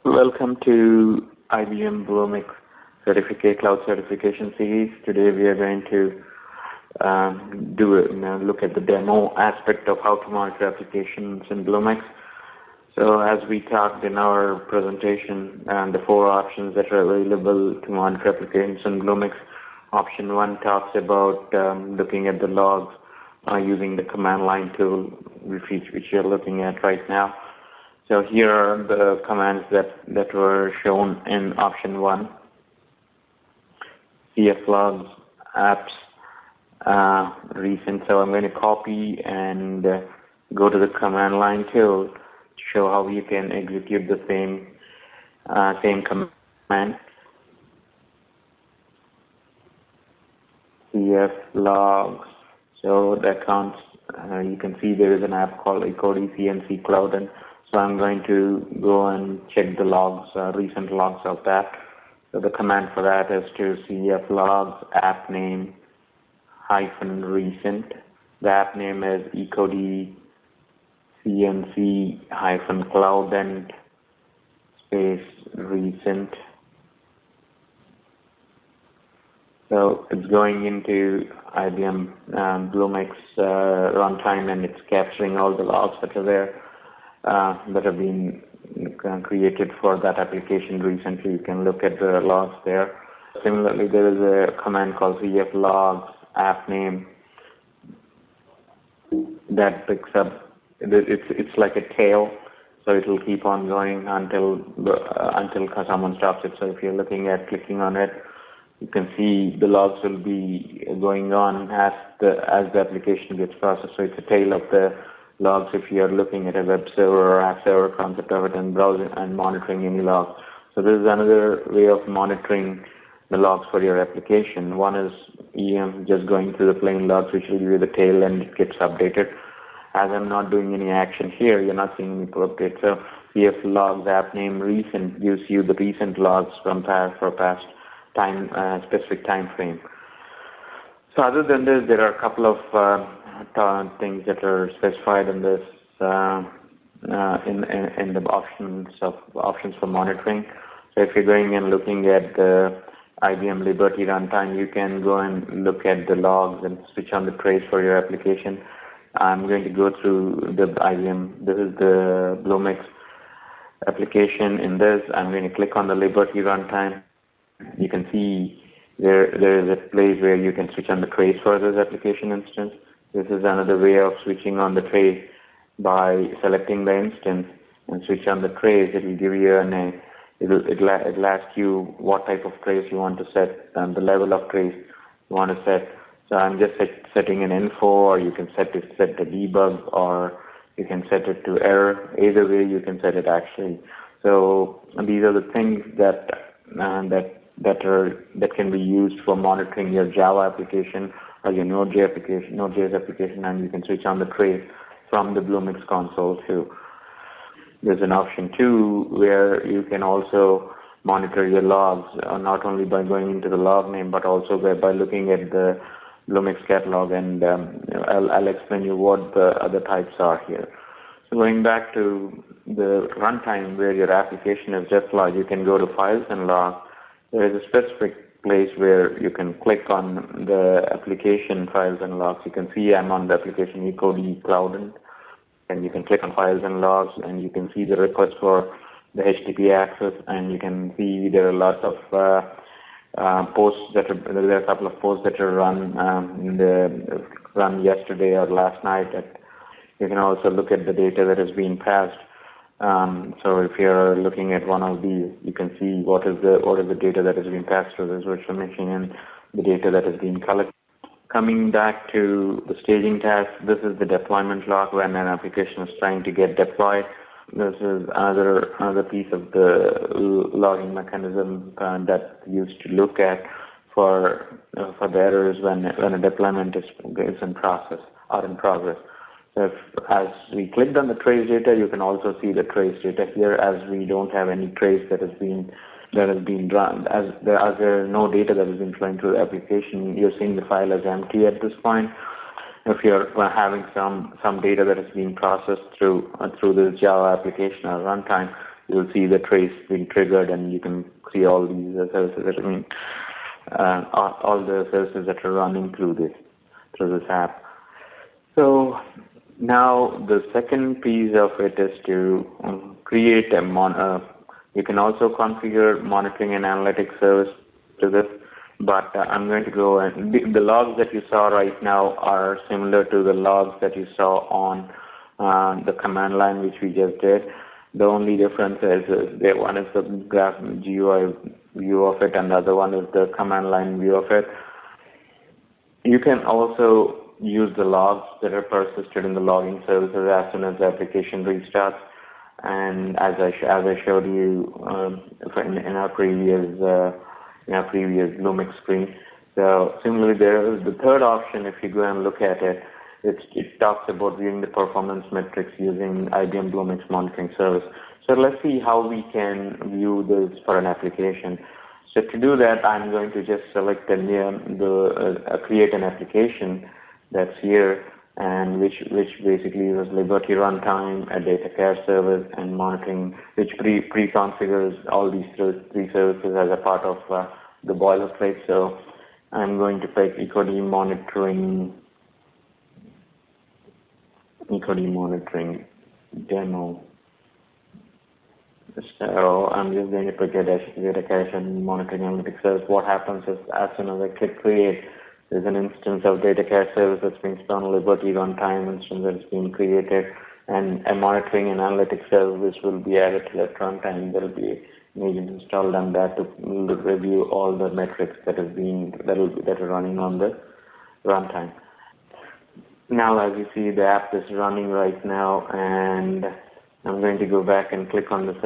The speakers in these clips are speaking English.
Welcome to IBM Bluemix Cloud Certification Series. Today we are going to look at the demo aspect of how to monitor applications in Bluemix. So as we talked in our presentation, the four options that are available to monitor applications in Bluemix. Option 1 talks about looking at the logs using the command line tool, which you're looking at right now. So here are the commands that were shown in option 1. CF logs, apps, recent. So I'm going to copy and go to the command line tool to show how you can execute the same command. CF logs. So that counts. You can see there is an app called eCode CNC Cloud, and so I'm going to go and check the logs, recent logs of that. So the command for that is to CF logs app name -recent. The app name is eCode CNC -cloud and space recent. So it's going into IBM Bluemix runtime, and it's capturing all the logs that are there that have been created for that application recently. You can look at the logs there. Similarly, there is a command called CF logs app name that picks up. It's like a tail, so it will keep on going until someone stops it. So if you're clicking on it, you can see the logs will be going on as the application gets processed. So it's a tail of the logs if you are looking at a web server or app server concept of it and browsing and monitoring any logs. So this is another way of monitoring the logs for your application. One is just going through the plain logs, which will give you the tail and it gets updated. As I'm not doing any action here, you're not seeing any pull update. So CF logs app name recent gives you the recent logs from past time, specific time frame. So other than this, there are a couple of things that are specified in this in the options for monitoring. So if you're going and looking at the IBM Liberty runtime, you can go and look at the logs and switch on the trace for your application. I'm going to go through the IBM. This is the Bluemix application. In this, I'm going to click on the Liberty runtime. You can see there is a place where you can switch on the trace for this application instance. This is another way of switching on the trace by selecting the instance and switch on the trace. It will give you it'll ask you what type of trace you want to set and the level of trace you want to set. So I'm just setting an info, or you can set the debug, or you can set it to error. Either way, you can set it actually. So these are the things that can be used for monitoring your Java application or your Node.js application, and you can switch on the trace from the Bluemix console too. There's an option 2 where you can also monitor your logs, not only by going into the log name, but also by looking at the Bluemix catalog, and I'll explain you what the other types are here. So going back to the runtime where your application is just logged, you can go to Files and Logs. There is a specific place where you can click on the application Files and Logs. You can see I'm on the application eCode Cloud, and you can click on Files and Logs, and you can see the request for the HTTP access, and you can see there are lots of posts there are a couple of posts that are run yesterday or last night. You can also look at the data that has been passed. So if you're looking at one of these, you can see what is the data that has been passed through this virtual machine and the data that has been collected. Coming back to the staging task, this is the deployment log when an application is trying to get deployed. This is another piece of the logging mechanism that used to look at for the errors when a deployment is in process or in progress. So as we clicked on the trace data, you can also see the trace data here, as we don't have any trace that has been run. As there is no data that has been flowing through the application, you're seeing the file as empty at this point. if you're having some data that is being processed through the Java application or runtime, you'll see the trace being triggered, and you can see all these services. All the services that are running through this app. So now the second piece of it is to create you can also configure monitoring and analytics service to this, but I'm going to go and the logs that you saw right now are similar to the logs that you saw on the command line which we just did. The only difference is one is the graph GUI view of it, and the other one is the command line view of it. You can also use the logs that are persisted in the logging services as soon as the application restarts. And as I showed you in our previous Bluemix screen. So similarly, there is the third option. If you go and look at it, it talks about viewing the performance metrics using IBM Bluemix monitoring service. So let's see how we can view this for an application. So to do that, I'm going to just select create an application that's here, and which basically uses Liberty Runtime, a data care service, and monitoring, which pre-configures all these three services as a part of the boilerplate. So I'm going to pick EcoD monitoring demo. So I'm just going to pick a data cache and monitoring analytics service. What happens is, as soon as I click create, there's an instance of data cache service that's being spun on Liberty Runtime instance that's being created, and a monitoring and analytics service will be added to that runtime. There will be an agent installed on that to review all the metrics that are running on the runtime. Now, as you see, the app is running right now, and I'm going to go back and click on this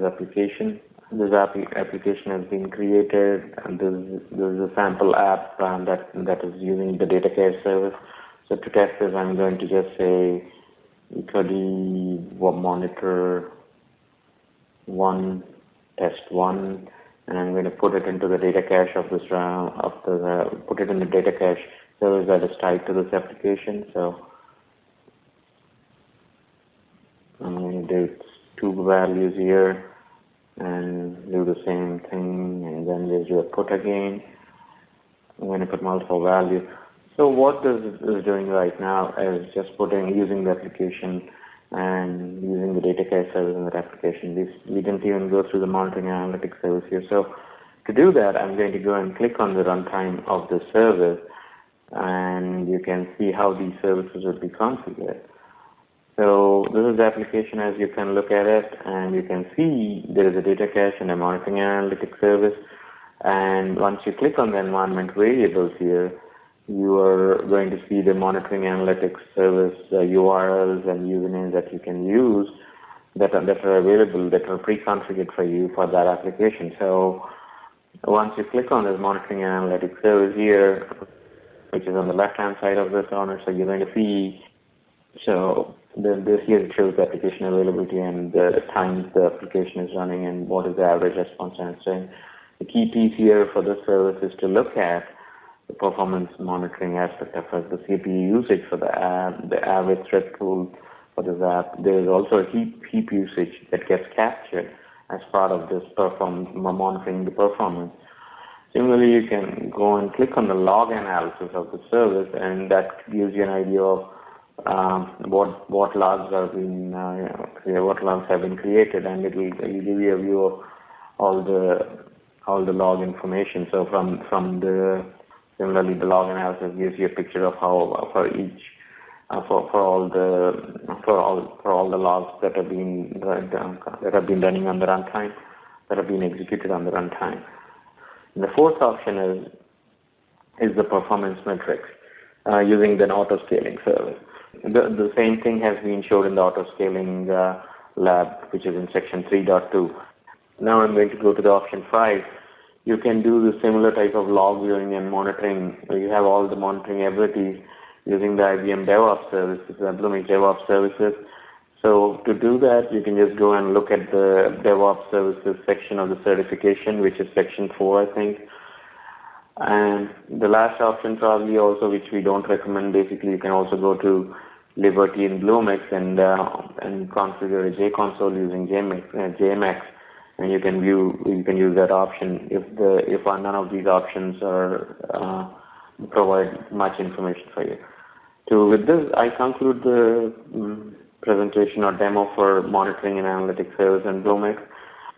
application. This application has been created, and this is a sample app that is using the data care service. So to test this, I'm going to just say EcoD monitor 1 test 1, and I'm going to put it into the data cache of this put it in the data cache service that is tied to this application. So I'm going to do 2 values here and do the same thing, and then there's your put again. I'm going to put multiple values. So what this is doing right now is just using the application and using the data cache service in that application. We didn't even go through the monitoring and analytics service here. So to do that, I'm going to go and click on the runtime of the service, and you can see how these services would be configured. So this is the application as you can look at it, and you can see there is a data cache and a monitoring and analytics service. And once you click on the environment variables here, you are going to see the monitoring analytics service URLs and usernames that you can use that are available, that are pre-configured for you for that application. So once you click on this monitoring and analytics service here, which is on the left-hand side of this corner, so you're going to see, so this here it shows the application availability and the times the application is running and what is the average response time. So the key piece here for this service is to look at the performance monitoring aspect of it, the CPU usage for the app, the average thread pool for this app. There is also a heap usage that gets captured as part of this monitoring the performance. Similarly, you can go and click on the log analysis of the service, and that gives you an idea of what logs have been created, and it will give you a view of all the log information. So similarly, the log analysis gives you a picture of how for all the logs that have been running on the runtime, that have been executed on the runtime. And the fourth option is the performance metrics using the auto-scaling service. The same thing has been showed in the auto-scaling lab, which is in section 3.2. Now I'm going to go to the option 5. You can do the similar type of log viewing and monitoring. You have all the monitoring abilities using the IBM DevOps services, the Bluemix DevOps services. So to do that, you can just go and look at the DevOps services section of the certification, which is section 4, I think. And the last option probably also, which we don't recommend, basically you can also go to Liberty in Bluemix and configure a JConsole using JMX, and you can use that option if none of these options are provide much information for you. So with this, I conclude the presentation or demo for monitoring and analytics service in Bluemix.